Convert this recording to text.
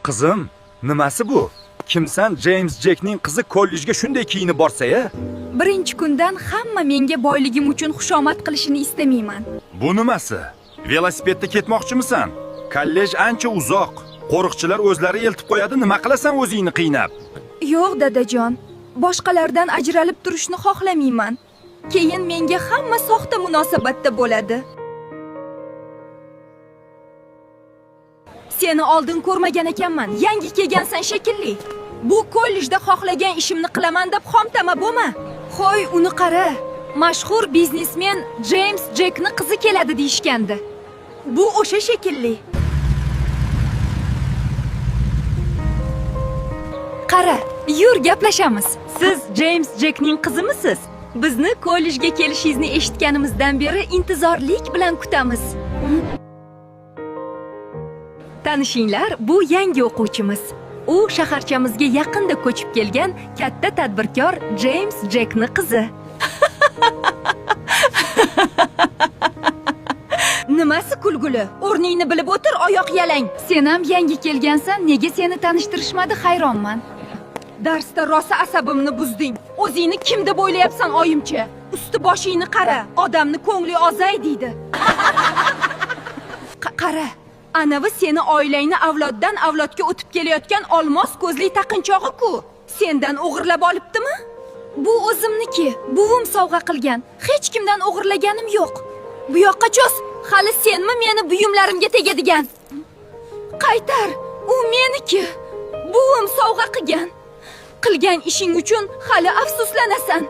Qizim, nimasi bu? Kimsan James Jackning qizi kollejga shunday kiyinib borsa-ya? Birinchi kundan hamma menga boyligim uchun xushomad qilishini istamayman. Bu nimasi? Velosipedda ketmoqchimisan? Kollej ancha uzoq. Qo'riqchilar o'zlari eltib qo'yadi, nima qilasan o'zingni qiynab? Yo'q, dadajon. Boshqalardan ajralib turishni xohlamayman. Keyin menga hamma soxta munosabatda bo'ladi. Seni oldin ko'rmagan ekanman. Yangi kelgansan shekilli. Bu kollejda xohlagan ishimni qilaman deb xomtama bo'lma. Xo'y, uni qara. Mashhur biznesmen James Jackni qizi keladi deyishgandi. Bu o'sha shekilli. Qara, yur gaplashamiz. Siz James Jackning qizimisiz? Bizni kollejga kelishingizni eshitganimizdan beri intizorlik bilan kutamiz. Tanishinglar, bu yangi o'quvchimiz. U shaharchamizga yaqinda ko'chib kelgan katta tadbirkor James Jackning qizi. Nimasi kulguli? O'rningni bilib o'tir, oyoq yalang. Sen ham yangi kelgansan, nega seni tanishtirishmadi, hayronman. Darsda rosa asabimni buzding. O'zingni kim deb o'ylayapsan, oyimcha? Usti boshingni qara, odamni ko'ngli ozay deydi. Qara, anavi seni oilangni avloddan avlodga o'tib kelayotgan olmos ko'zli taqinchog'i-ku. Sendan o'g'irlab olibdimi? Bu o'zimniki, buvim sovg'a qilgan. Hech kimdan o'g'irlaganim yo'q. Bu yoqqa cho'z. Hali senmi meni buyumlarimga tegadigan? Qaytar, u meniki. Buvim sovg'a qilgan. Qilgan ishing uchun hali afsuslanasan.